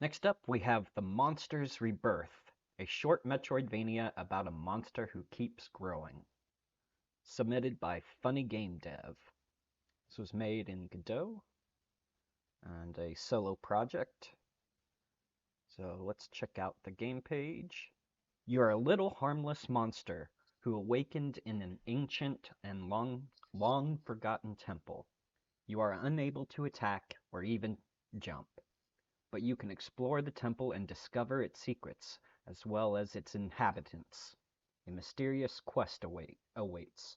Next up, we have The Monster's Rebirth, a short Metroidvania about a monster who keeps growing. Submitted by Funny Game Dev. This was made in Godot and a solo project. So let's check out the game page. You are a little harmless monster who awakened in an ancient and long forgotten temple. You are unable to attack or even jump, but you can explore the temple and discover its secrets, as well as its inhabitants. A mysterious quest awaits.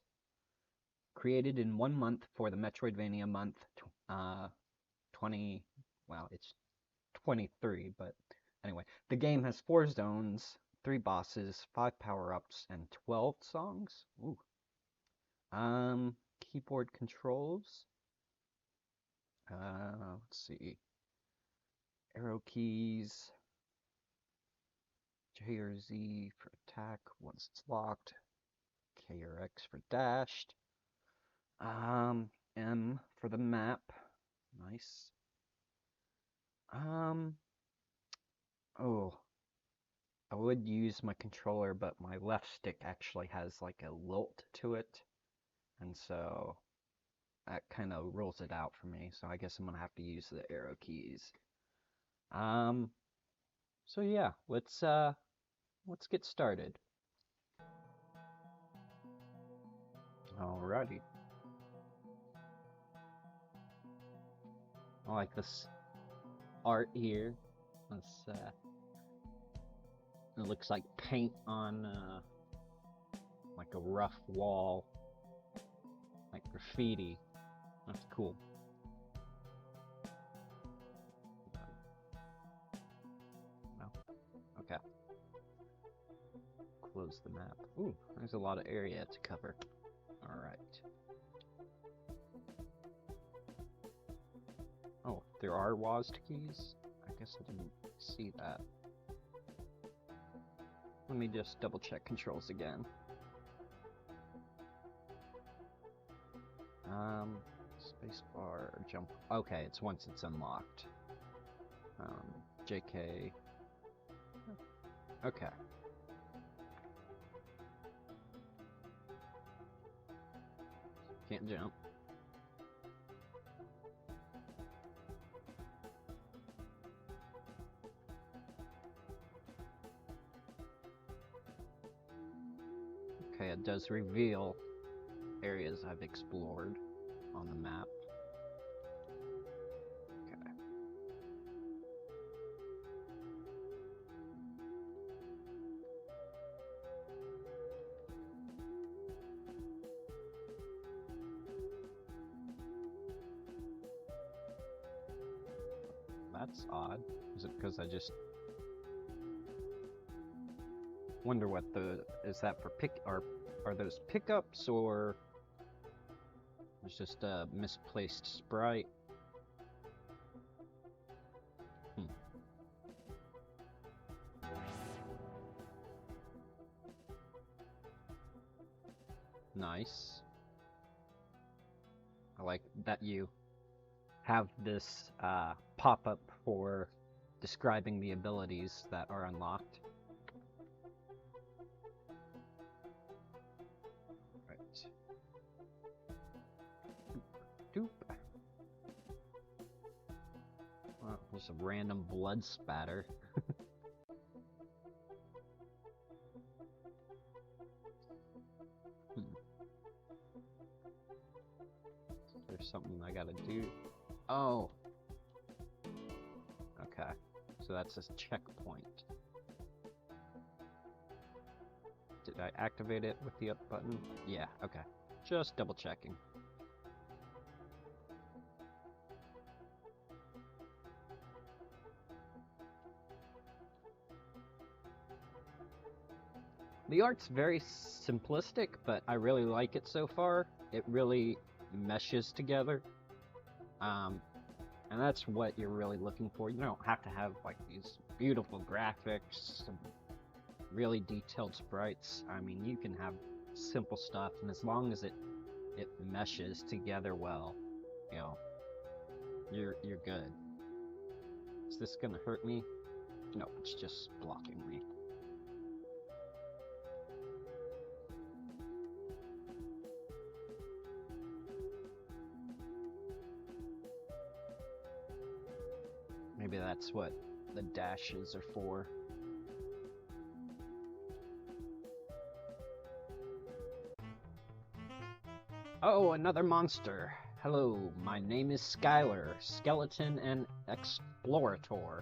Created in 1 month for the Metroidvania month 20, well, it's 23, but anyway. The game has 4 zones, 3 bosses, 5 power-ups, and 12 songs. Ooh. Keyboard controls. Let's see. Arrow keys. J or Z for attack once it's locked. K or X for dashed. M for the map. Nice. Oh, I would use my controller, but my left stick actually has like a lilt to it, and so that kind of rules it out for me. So I guess I'm gonna have to use the arrow keys. So yeah, let's get started. Alrighty. I like this art here. Let's it looks like paint on like a rough wall, like graffiti. That's cool. No. Okay. Close the map. Ooh, there's a lot of area to cover. Alright. Oh, there are WASD keys? I guess I didn't see that. Let me just double check controls again. Spacebar, jump. Okay, it's once it's unlocked. JK. Okay. Can't jump. Okay, it does reveal areas I've explored on the map. Okay. That's odd. Is it because I just wonder what is that for are those pickups, or it's just a misplaced sprite? Nice. I like that you have this pop-up for describing the abilities that are unlocked. Right. Doop. Well, there's a random blood spatter. There's something I gotta do. Oh. Okay. So that's a checkpoint. Did I activate it with the up button? Yeah, okay. Just double checking. The art's very simplistic, but I really like it so far. It really meshes together. And that's what you're really looking for. You don't have to have like these beautiful graphics and really detailed sprites. I mean, you can have simple stuff, and as long as it meshes together well, you know, you're good. Is this gonna hurt me? No, it's just blocking me. Maybe that's what the dashes are for. Oh, another monster. Hello, my name is Skylar, Skeleton and Explorator.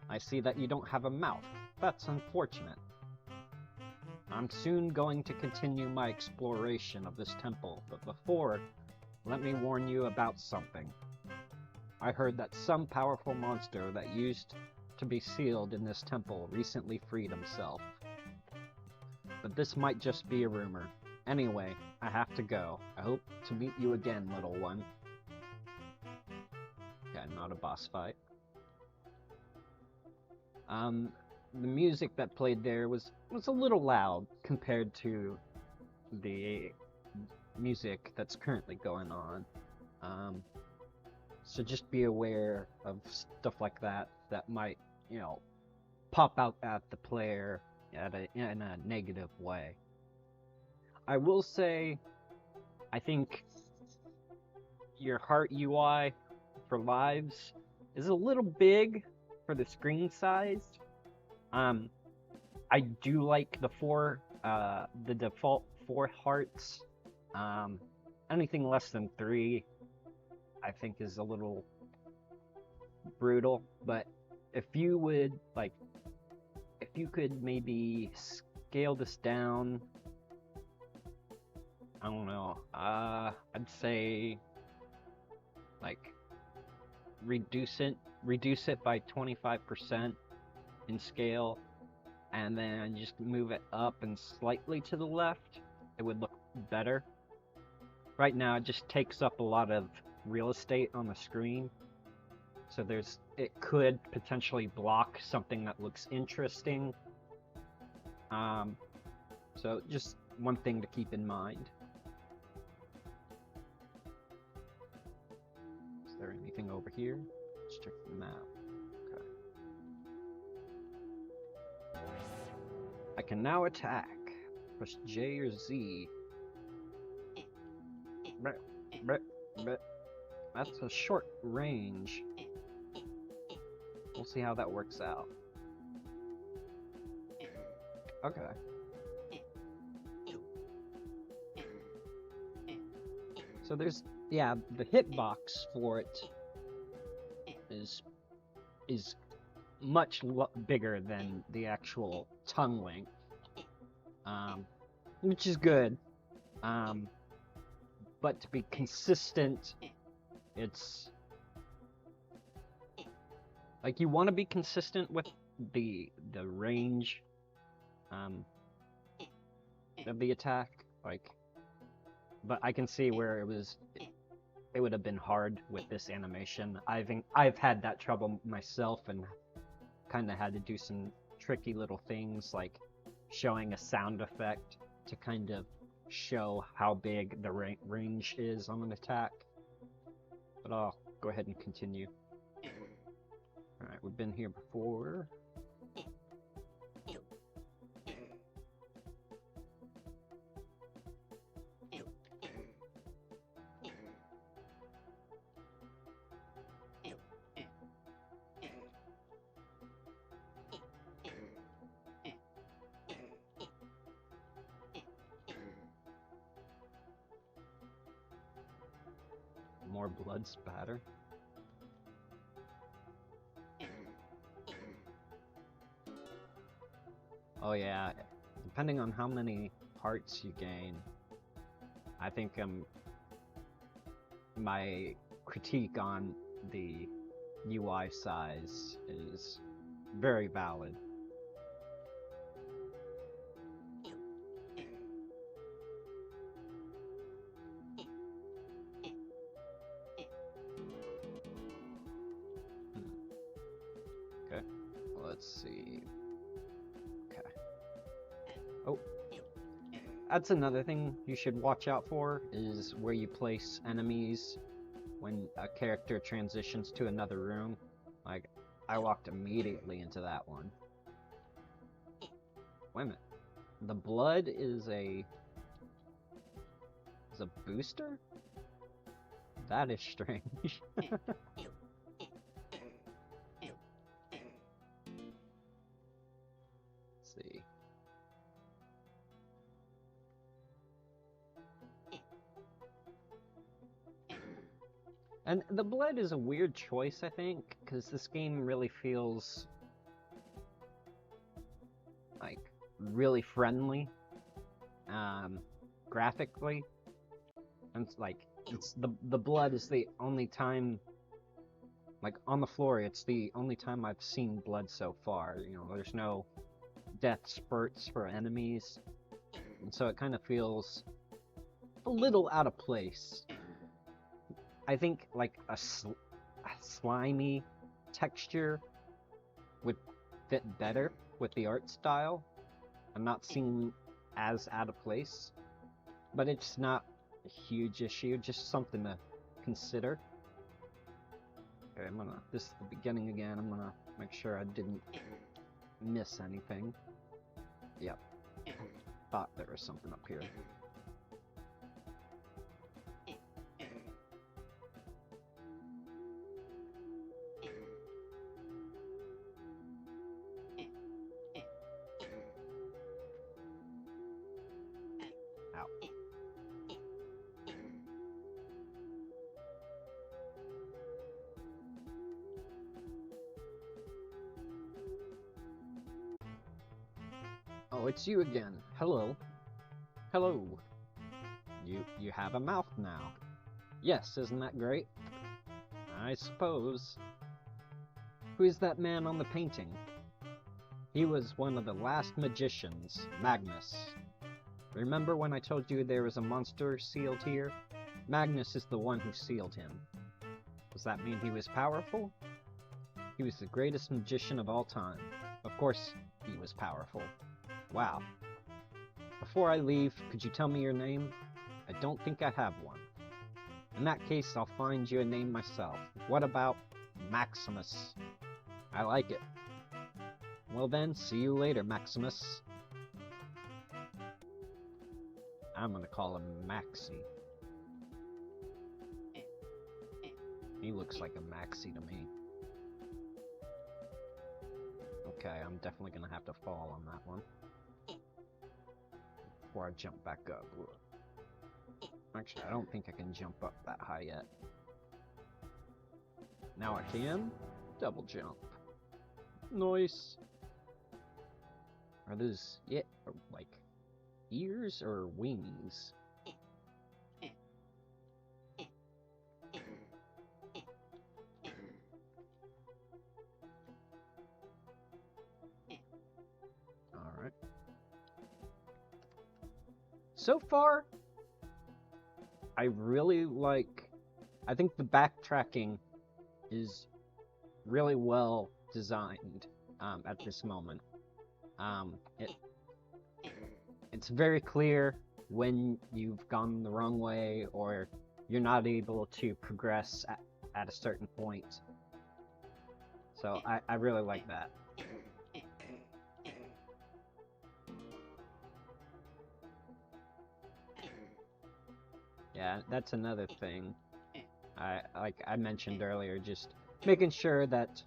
I see that you don't have a mouth. That's unfortunate. I'm soon going to continue my exploration of this temple, but before, let me warn you about something. I heard that some powerful monster that used to be sealed in this temple recently freed himself. But this might just be a rumor. Anyway, I have to go. I hope to meet you again, little one. Okay, not a boss fight. The music that played there was a little loud compared to the music that's currently going on. So just be aware of stuff like that might, pop out at the player in a negative way. I will say, I think your heart UI for lives is a little big for the screen size. I do like the default 4 hearts. Anything less than 3, I think, is a little brutal. But if you could maybe scale this down, I don't know. I'd say reduce it by 25% in scale, and then just move it up and slightly to the left. It would look better. Right now, it just takes up a lot of real estate on the screen, so it could potentially block something that looks interesting. So just one thing to keep in mind. Is there anything over here? Let's check the map. Okay. I can now attack. Press J or Z. That's a short range. We'll see how that works out. Okay. So there's, the hitbox for it is much bigger than the actual tongue length, which is good. But to be consistent, it's like you want to be consistent with the range of the attack, but I can see where it would have been hard with this animation. I've had that trouble myself and kind of had to do some tricky little things like showing a sound effect to kind of show how big the range is on an attack. But I'll go ahead and continue. Alright, we've been here before. More blood spatter. Oh yeah, depending on how many hearts you gain, I think my critique on the UI size is very valid. Okay, let's see. Okay. Oh, that's another thing you should watch out for, is where you place enemies. when a character transitions to another room. Like, I walked immediately into that one. Wait a minute. The blood is a booster? That is strange. See. And the blood is a weird choice, I think, because this game really feels like really friendly, graphically, and it's the blood is the only time, like on the floor, it's the only time I've seen blood so far. You know, there's no death spurts for enemies, and so it kind of feels a little out of place. I think like a slimy texture would fit better with the art style. I'm not seeing as out of place, but it's not a huge issue, just something to consider. Okay, this is the beginning again. I'm gonna make sure I didn't miss anything. Yep. Thought there was something up here. Oh, it's you again. Hello. Hello. You have a mouth now. Yes, isn't that great? I suppose. Who is that man on the painting? He was one of the last magicians, Magnus. Remember when I told you there was a monster sealed here? Magnus is the one who sealed him. Does that mean he was powerful? He was the greatest magician of all time. Of course, he was powerful. Wow. Before I leave, could you tell me your name? I don't think I have one. In that case, I'll find you a name myself. What about Maximus? I like it. Well then, see you later, Maximus. I'm gonna call him Maxi. He looks like a Maxi to me. Okay, I'm definitely gonna have to fall on that one. Before I jump back up. Actually, I don't think I can jump up that high yet. Now I can. Double jump. Nice. Are those, yeah, like, ears or wings? Alright. So far, I really like, I think the backtracking is really well designed at this moment. It's very clear when you've gone the wrong way or you're not able to progress at a certain point. So I really like that. Yeah, that's another thing. Like I mentioned earlier, just making sure that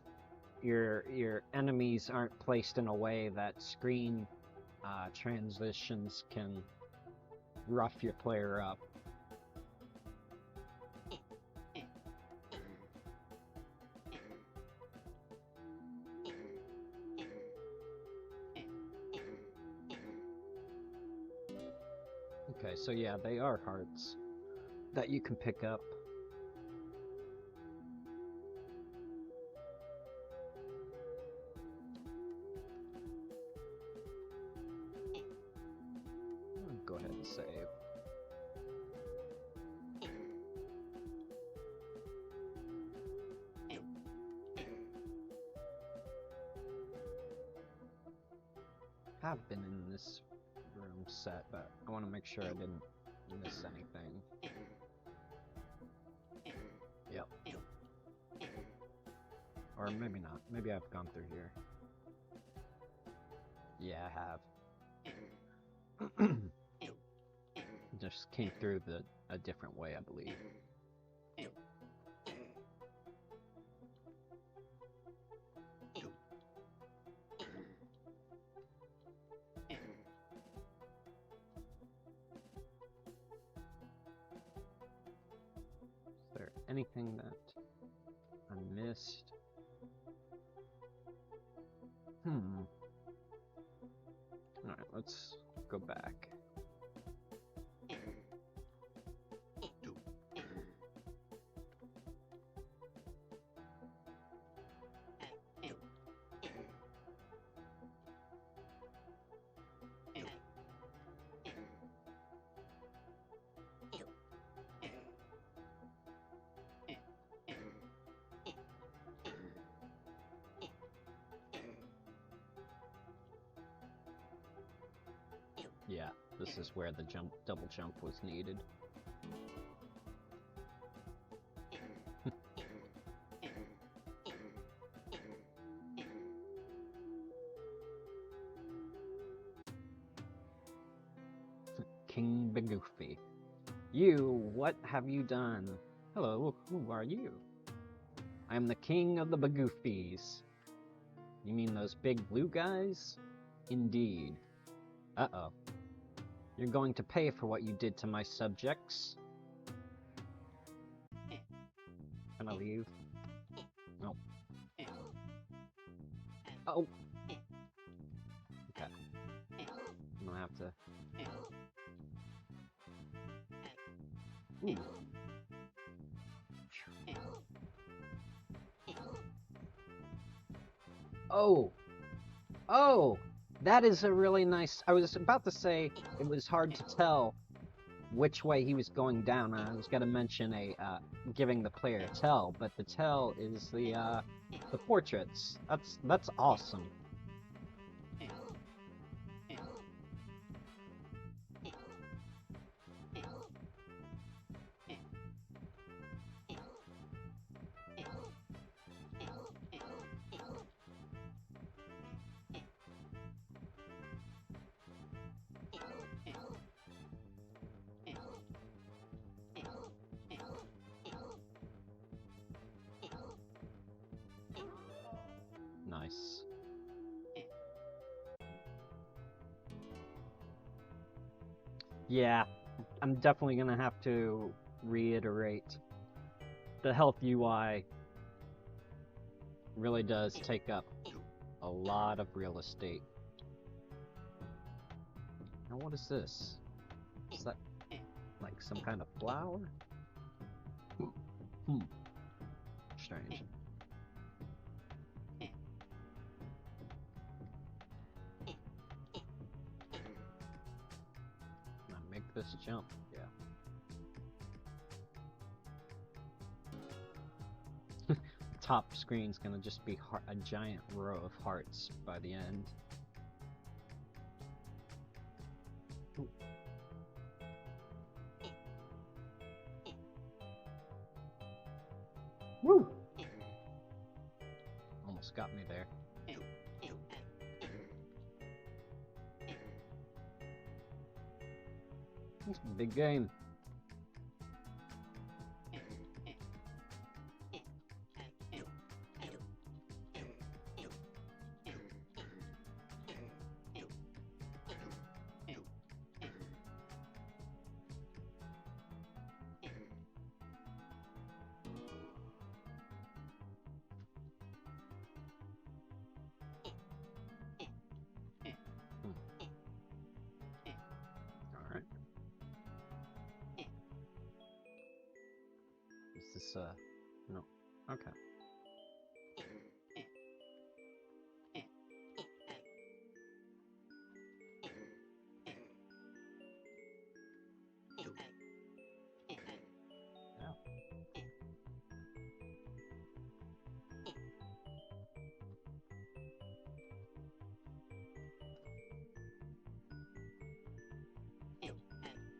your enemies aren't placed in a way that screen transitions can rough your player up. Okay, so yeah, they are hearts that you can pick up. Go ahead and save. I've been in this room set, but I want to make sure I didn't miss anything. Or maybe not. Maybe I've gone through here. Yeah, I have. Just came through a different way, I believe. Is there anything that I missed? Alright, let's go back. Yeah, this is where the double jump was needed. King Bagoofy. You, what have you done? Hello, who are you? I am the king of the Bagoofies. You mean those big blue guys? Indeed. Uh-oh. You're going to pay for what you did to my subjects. Can I leave? No. Oh! Okay. I'm gonna have to... Ooh. Oh! Oh! That is a really nice... I was about to say it was hard to tell which way he was going down. I was gonna mention giving the player a tell, but the tell is the portraits. That's awesome. Nice. Yeah, I'm definitely gonna have to reiterate the health UI really does take up a lot of real estate. Now what is this? Is that like some kind of flower? Strange. Now make this jump, yeah. Top screen's gonna just be a giant row of hearts by the end. Ooh. Woo! Almost got me there. It's a big game. Alright. Is this, no. Okay.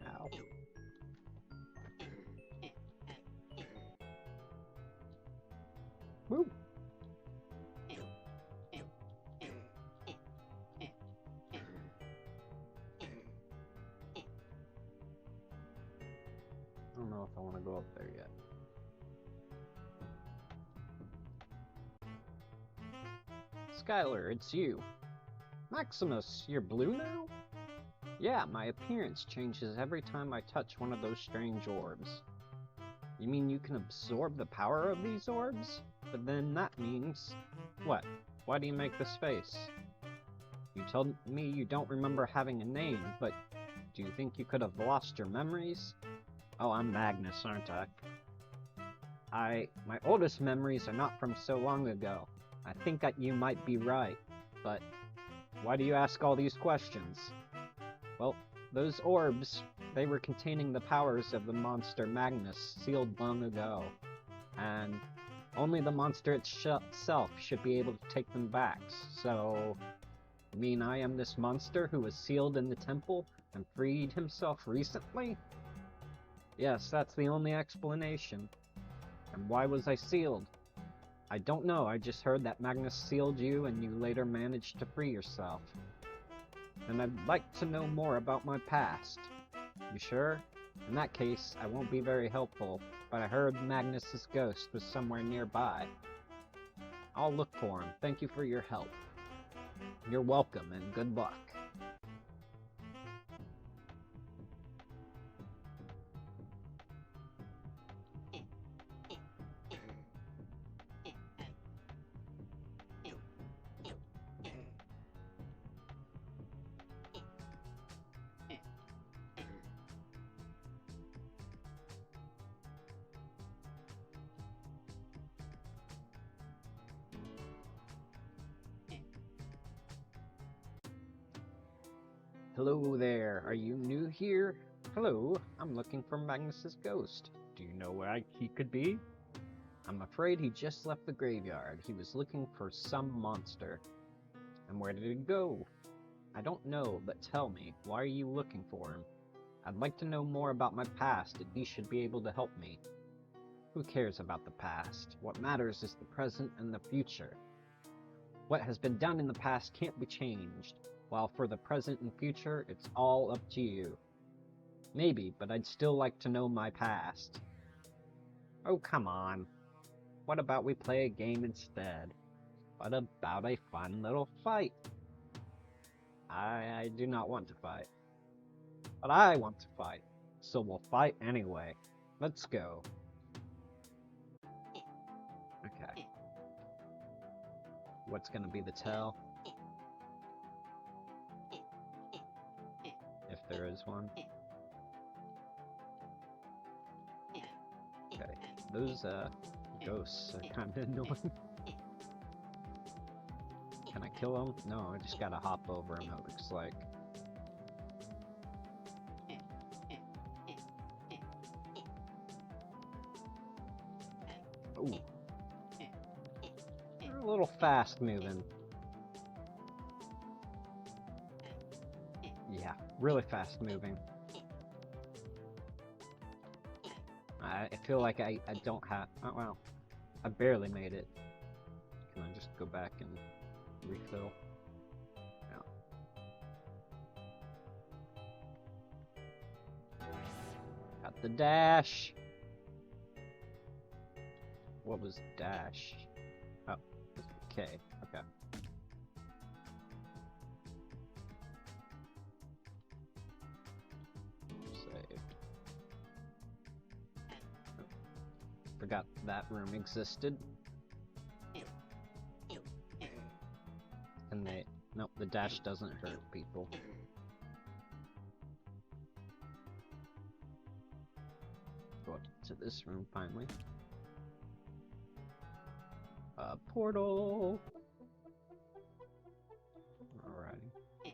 Ow. Skylar, it's you. Maximus, you're blue now? Yeah, my appearance changes every time I touch one of those strange orbs. You mean you can absorb the power of these orbs? But then that means... What? Why do you make this face? You told me you don't remember having a name, but do you think you could have lost your memories? Oh, I'm Magnus, aren't I? My oldest memories are not from so long ago. I think that you might be right, but why do you ask all these questions? Well, those orbs, they were containing the powers of the monster Magnus, sealed long ago, and only the monster itself should be able to take them back. So, you mean I am this monster who was sealed in the temple and freed himself recently? Yes, that's the only explanation. And why was I sealed? I don't know, I just heard that Magnus sealed you and you later managed to free yourself. And I'd like to know more about my past. You sure? In that case, I won't be very helpful, but I heard Magnus's ghost was somewhere nearby. I'll look for him. Thank you for your help. You're welcome, and good luck. Hello there, are you new here? Hello, I'm looking for Magnus's ghost. Do you know where he could be? I'm afraid he just left the graveyard. He was looking for some monster. And where did he go? I don't know, but tell me, why are you looking for him? I'd like to know more about my past, and he should be able to help me. Who cares about the past? What matters is the present and the future. What has been done in the past can't be changed. While for the present and future, it's all up to you. Maybe, but I'd still like to know my past. Oh, come on. What about we play a game instead? What about a fun little fight? I do not want to fight. But I want to fight. So we'll fight anyway. Let's go. Okay. What's gonna be the tell? If there is one. Okay, those ghosts are kind of annoying. Can I kill them? No, I just gotta hop over them, it looks like. Ooh. They're a little fast moving. Yeah, really fast moving. I feel like I don't have... Oh, wow. I barely made it. Can I just go back and refill? No. Got the dash! What was dash? Oh, okay, okay. Forgot that room existed. And nope, the dash doesn't hurt people. Go up to this room finally. Portal! Alrighty.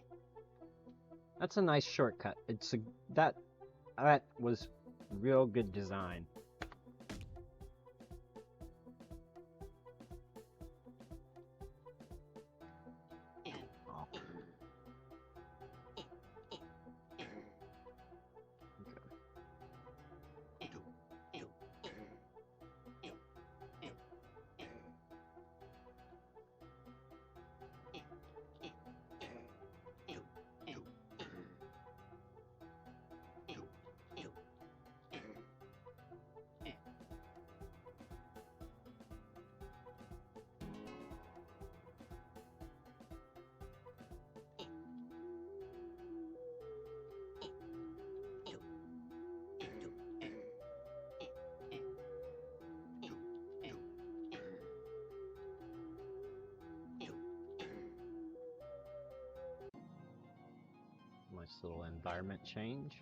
That's a nice shortcut. That was real good design. Nice little environment change.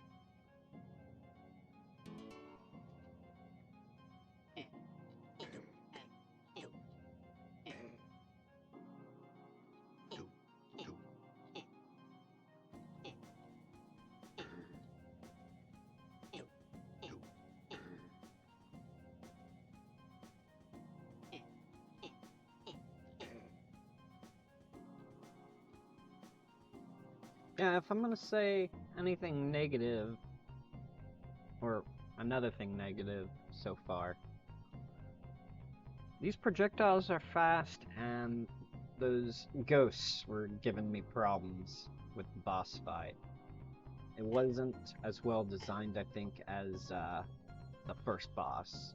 Yeah, if I'm gonna say anything negative, or another thing negative so far, these projectiles are fast, and those ghosts were giving me problems with the boss fight. It wasn't as well designed, I think, as the first boss.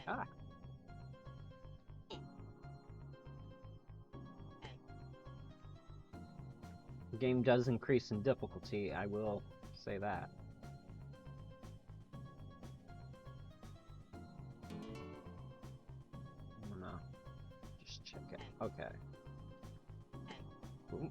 Ah. The game does increase in difficulty, I will say that. I'm gonna just check it. Okay. Ooh.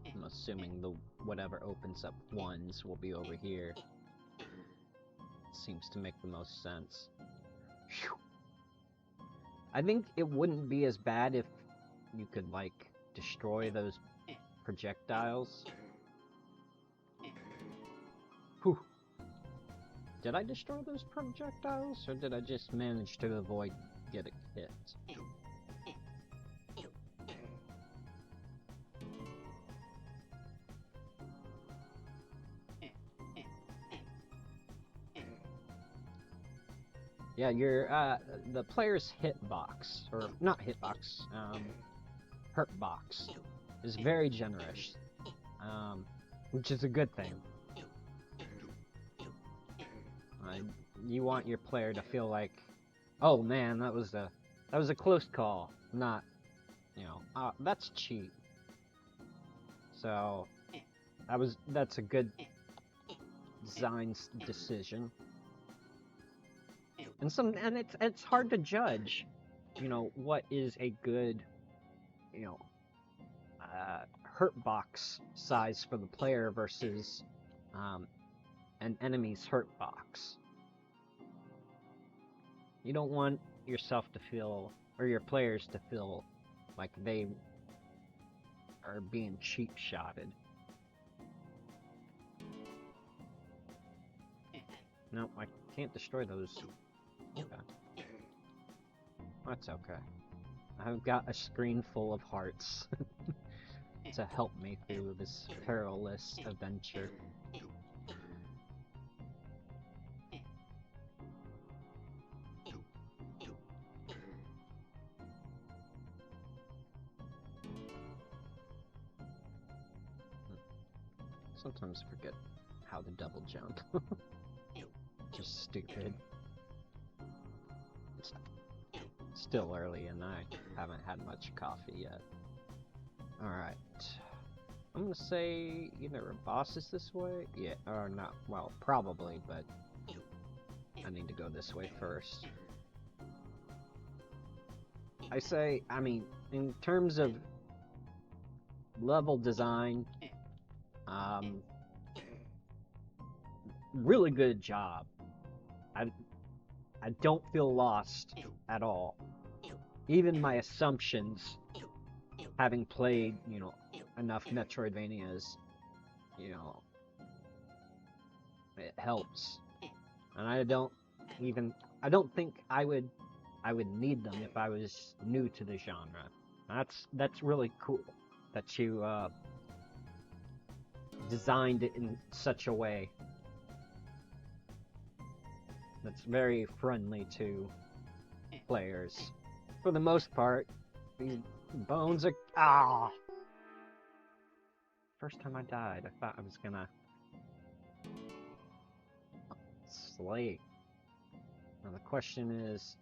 I'm assuming the whatever opens up ones will be over here. Seems to make the most sense. Whew. I think it wouldn't be as bad if you could, like, destroy those projectiles. Whew. Did I destroy those projectiles, or did I just manage to avoid getting hit? Yeah, the player's hitbox, or not hitbox, hurt box, is very generous, which is a good thing. You want your player to feel like, oh man, that was a close call, not, you know, that's cheap. So, that's a good design decision. And it's hard to judge, you know, what is a good, you know, hurt box size for the player versus an enemy's hurt box. You don't want yourself to feel, or your players to feel, like they are being cheap-shotted. No, I can't destroy those. Okay. That's okay. I've got a screen full of hearts to help me through this perilous adventure. Sometimes I forget how to double jump. Just stupid. It's still early and I haven't had much coffee yet. Alright. I'm gonna say either a boss is this way? Yeah, or not. Well, probably, but I need to go this way first. I mean, in terms of level design, really good job. I don't feel lost at all. Even my assumptions, having played, you know, enough Metroidvanias, you know, it helps. And I don't think I would need them if I was new to the genre. That's really cool that you designed it in such a way that's very friendly to players. For the most part, these bones are... First time I died, I thought I was gonna... slay. Now the question is...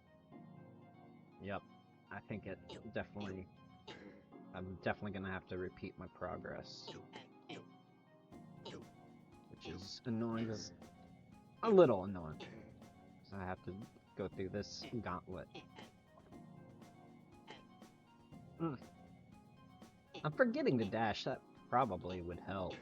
Yep, I think it definitely I'm definitely gonna have to repeat my progress. Which is annoying, a little annoying. So I have to go through this gauntlet. I'm forgetting to dash, that probably would help.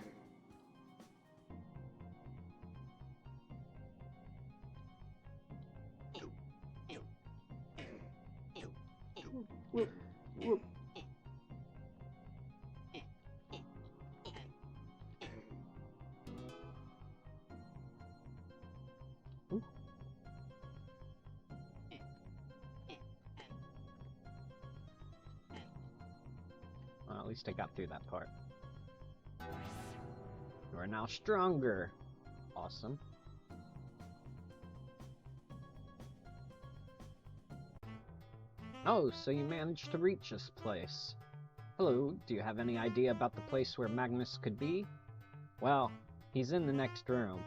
Whoop, whoop. Well, at least I got through that part. You are now stronger. Awesome. Oh, so you managed to reach this place. Hello, do you have any idea about the place where Magnus could be? Well, he's in the next room.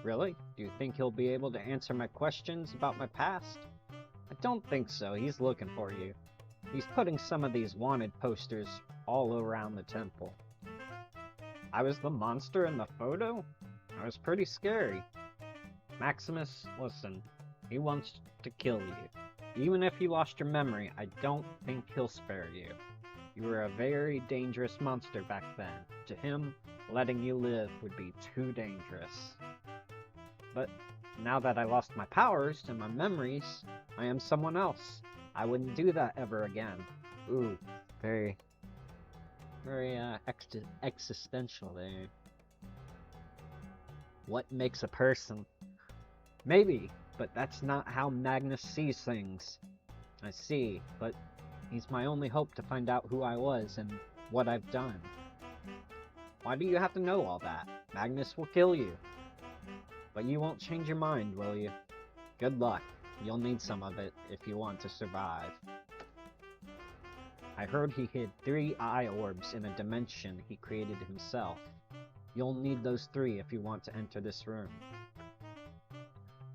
Really? Do you think he'll be able to answer my questions about my past? I don't think so. He's looking for you. He's putting some of these wanted posters all around the temple. I was the monster in the photo? I was pretty scary. Maximus, listen. He wants to kill you. Even if you lost your memory, I don't think he'll spare you. You were a very dangerous monster back then. To him, letting you live would be too dangerous. But now that I lost my powers and my memories, I am someone else. I wouldn't do that ever again. Ooh, very existential there. What makes a person? Maybe, but that's not how Magnus sees things. I see, but he's my only hope to find out who I was and what I've done. Why do you have to know all that? Magnus will kill you. But you won't change your mind, will you? Good luck. You'll need some of it if you want to survive. I heard he hid 3 eye orbs in a dimension he created himself. You'll need those 3 if you want to enter this room.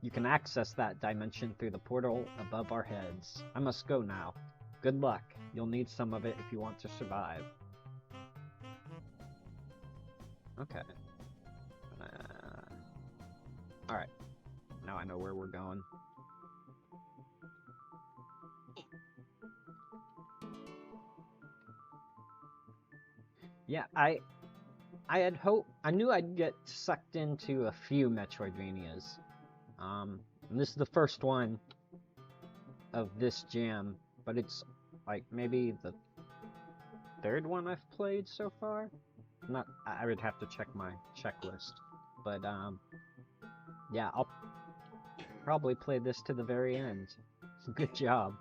You can access that dimension through the portal above our heads. I must go now. Good luck. You'll need some of it if you want to survive. Okay. Alright. Now I know where we're going. Yeah, I had hoped, I knew I'd get sucked into a few Metroidvanias. And this is the first one of this jam, but it's like maybe the 3rd one I've played so far. I would have to check my checklist, but yeah, I'll probably play this to the very end. Good job.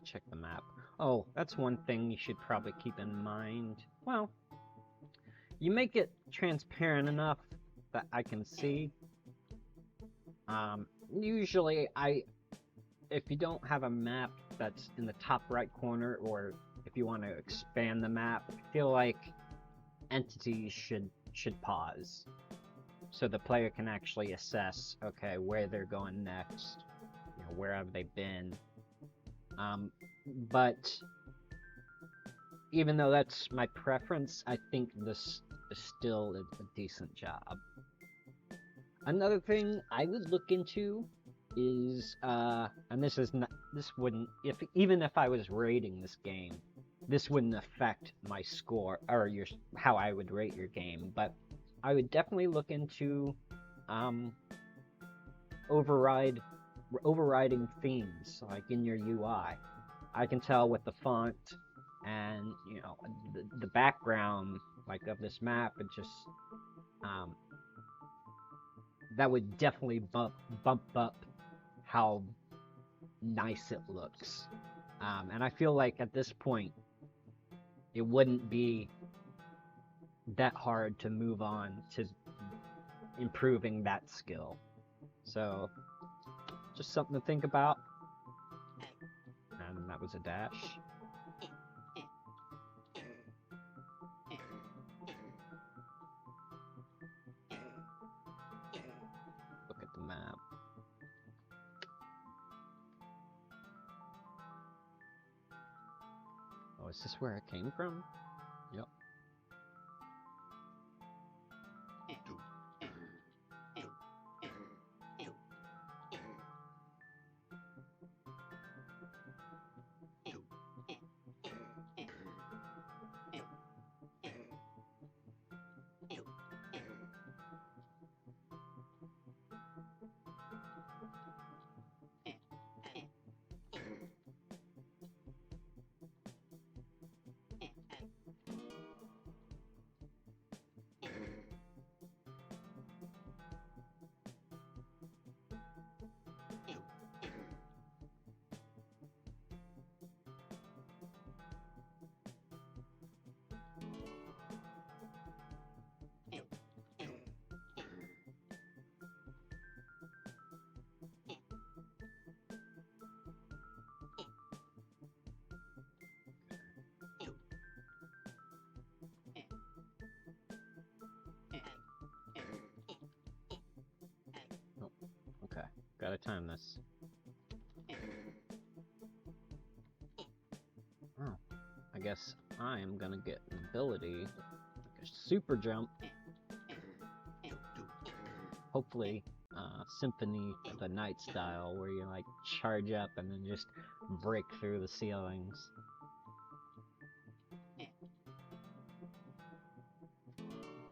Check the map. Oh, that's one thing you should probably keep in mind. Well, you make it transparent enough that I can see. Usually, if you don't have a map that's in the top right corner, or if you want to expand the map, I feel like entities should pause, so the player can actually assess, okay, where they're going next, you know, where have they been. But even though that's my preference, I think this is still a decent job. Another thing I would look into is, and this wouldn't, even if I was rating this game, this wouldn't affect my score, or how I would rate your game, but I would definitely look into, overriding themes, like in your UI. I can tell with the font and, you know, the background, like, of this map, it just, that would definitely bump up how nice it looks. And I feel like at this point, it wouldn't be that hard to move on to improving that skill. So, just something to think about. And that was a dash. Look at the map. Oh, is this where it came from? Yep. Okay, gotta time this. Oh, I guess I am gonna get an ability, like a super jump. Hopefully, Symphony of the Night style, where you like charge up and then just break through the ceilings.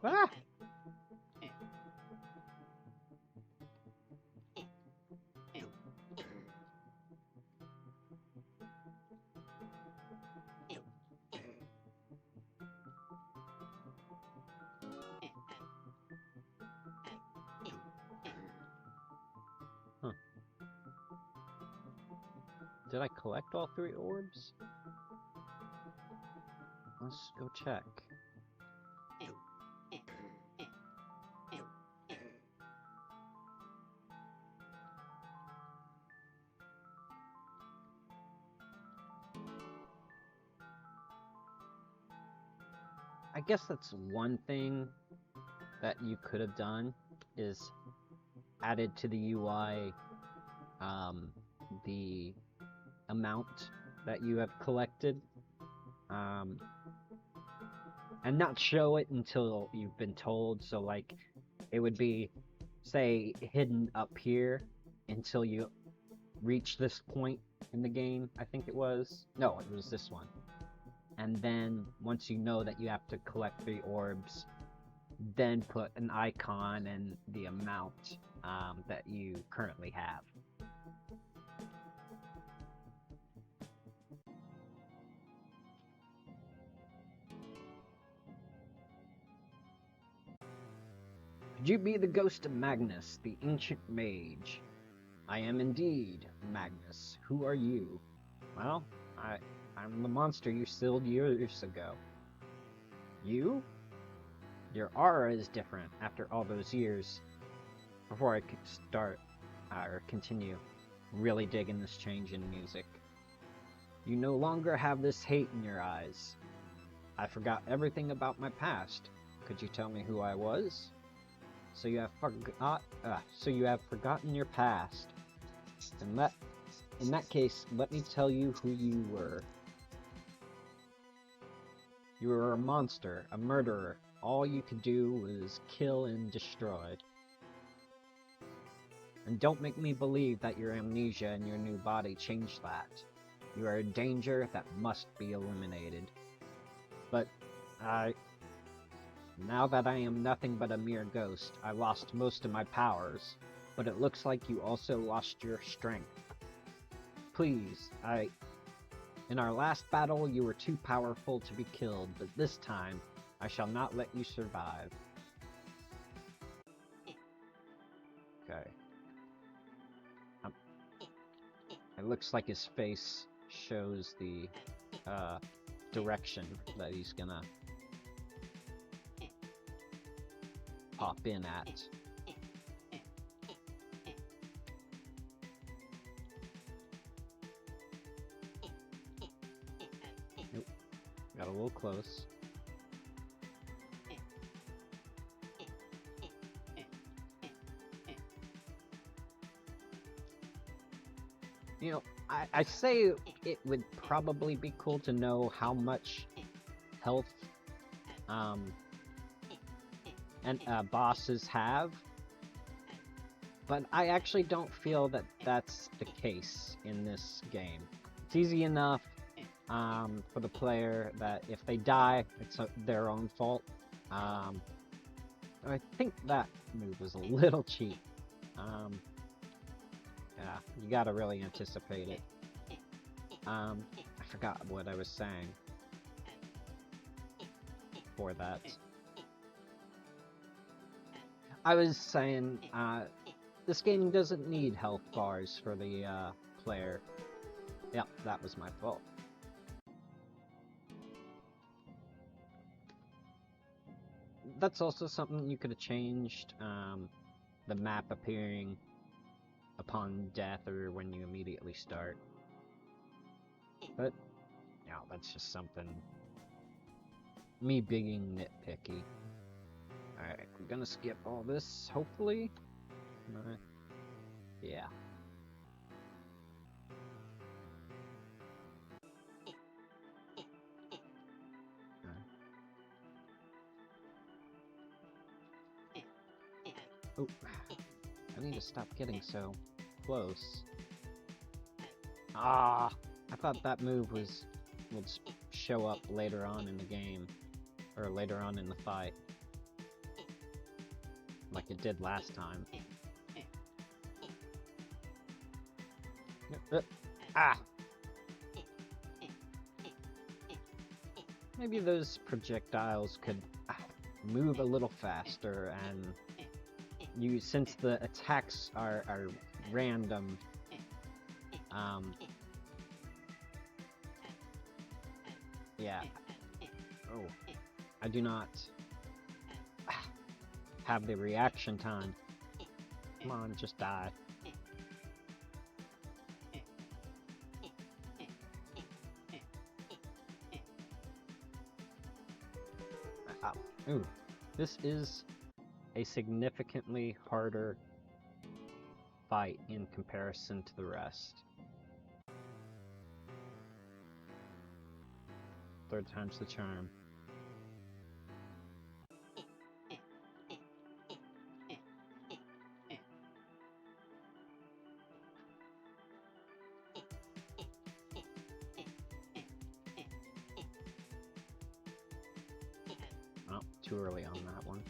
Ah! Huh. Did I collect all 3 orbs? Let's go check. I guess that's one thing that you could have done, is added to the UI the amount that you have collected, and not show it until you've been told. So like, it would be, say, hidden up here until you reach this point in the game, I think it was. No, it was this one. And then once you know that you have to collect 3 orbs, then put an icon and the amount that you currently have. Could you be the ghost of Magnus, the ancient mage? I am indeed, Magnus. Who are you? Well, I'm the monster you sealed years ago. You? Your aura is different after all those years. Before I could start, or continue, really digging this change in music. You no longer have this hate in your eyes. I forgot everything about my past. Could you tell me who I was? So you have forgotten your past. In that case, let me tell you who you were. You were a monster, a murderer. All you could do was kill and destroy. And don't make me believe that your amnesia and your new body changed that. You are a danger that must be eliminated. But now that I am nothing but a mere ghost, I lost most of my powers, but it looks like you also lost your strength. Please, in our last battle, you were too powerful to be killed, but this time, I shall not let you survive. Okay. It looks like his face shows the direction that he's gonna pop in at. Nope. Got a little close. You know, I say it would probably be cool to know how much health and bosses have, but I actually don't feel that that's the case in this game. It's easy enough for the player that if they die, it's their own fault. I think that move was a little cheap. Yeah, you gotta really anticipate it. I forgot what I was saying for that. I was saying, this game doesn't need health bars for the player. Yep, that was my fault. That's also something you could have changed, the map appearing upon death or when you immediately start. But, yeah, that's just something, me being nitpicky. Alright, we're gonna skip all this, hopefully. Yeah. Oh, I need to stop getting so close. Ah, I thought that move would show up later on in the game, or later on in the fight, like it did last time. Ah! Maybe those projectiles could move a little faster, and since the attacks are random, yeah. Oh, I do not have the reaction time. Come on, just die. Ooh, this is a significantly harder fight in comparison to the rest. Third time's the charm. Oh, too early on that one.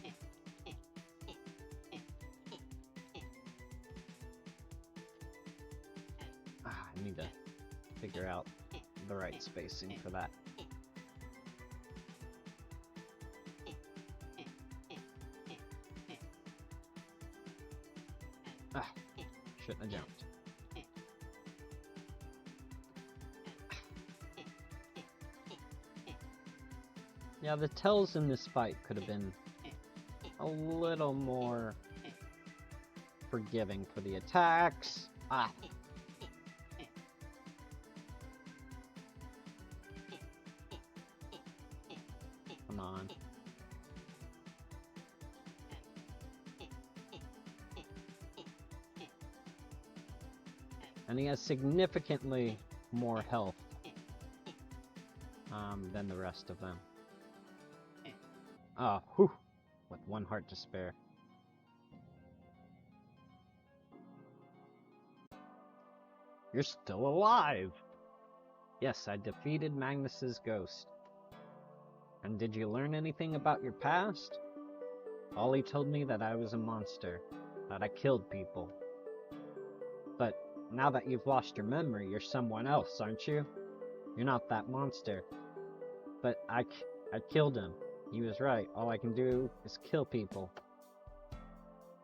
I need to figure out the right spacing for that. Shouldn't have jumped. Yeah, the tells in this fight could have been a little more forgiving for the attacks. Ah. Come on. And he has significantly more health than the rest of them. Oh, whew, with one heart to spare. You're still alive! Yes, I defeated Magnus's ghost. And did you learn anything about your past? Ollie told me that I was a monster, that I killed people. But now that you've lost your memory, you're someone else, aren't you? You're not that monster. But I killed him. He was right. All I can do is kill people.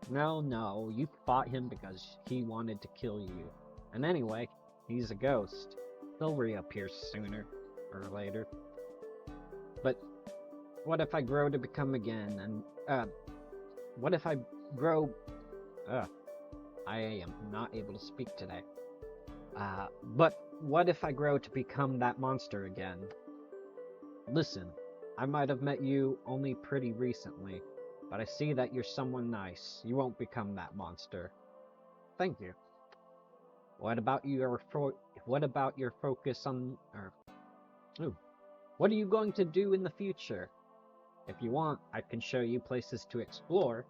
No, you fought him because he wanted to kill you. And anyway, he's a ghost. they'll reappear sooner or later. But what if I grow to become again, and what if I grow? I am not able to speak today. But what if I grow to become that monster again? Listen, I might have met you only pretty recently, but I see that you're someone nice. You won't become that monster. Thank you. What about your focus on? What are you going to do in the future? If you want, I can show you places to explore.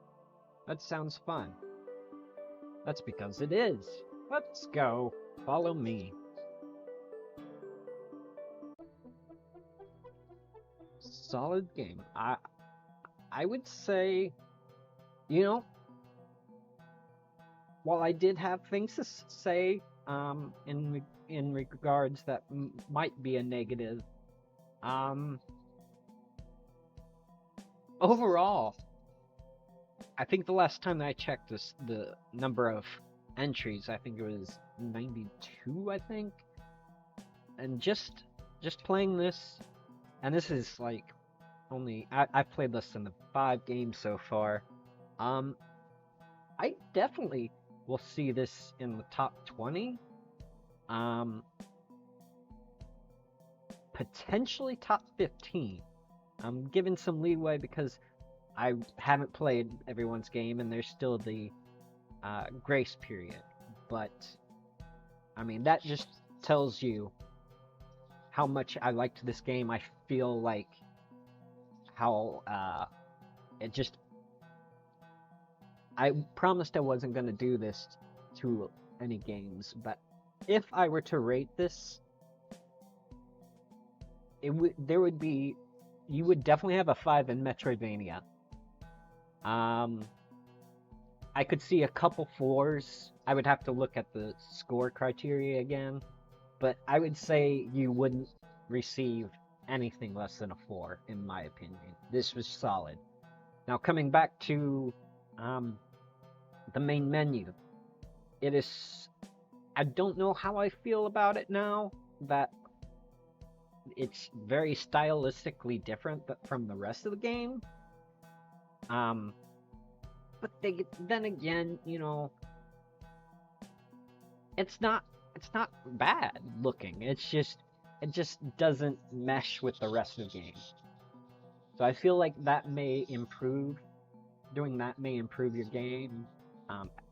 That sounds fun. That's because it is. Let's go. Follow me. Solid game. I would say, you know, while I did have things to say in regards that might be a negative, overall, I think the last time that I checked the number of entries, I think it was 92, I think. And just playing this, and this is like only I've played less than 5 games so far. I definitely will see this in the top 20. Potentially top 15. I'm giving some leeway because I haven't played everyone's game and there's still the grace period. But I mean, that just tells you how much I liked this game. I feel like how I promised I wasn't going to do this to any games, but if I were to rate this, you would definitely have a 5 in Metroidvania. I could see a couple 4s. I would have to look at the score criteria again, but I would say you wouldn't receive anything less than a 4, in my opinion. This was solid. Now, coming back to the main menu, it is... I don't know how I feel about it now, that it's very stylistically different from the rest of the game. But then again, you know, it's not bad looking. It just doesn't mesh with the rest of the game. So I feel like that may improve. Doing that may improve your game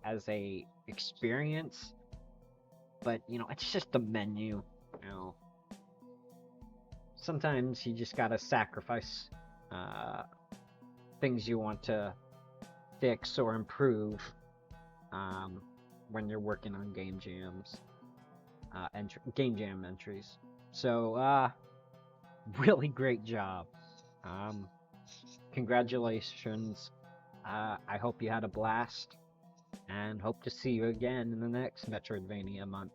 as a experience. But you know, it's just a menu. You know, sometimes you just gotta sacrifice things you want to fix or improve when you're working on game jams, game jam entries. So, really great job. Congratulations. I hope you had a blast, and hope to see you again in the next Metroidvania month.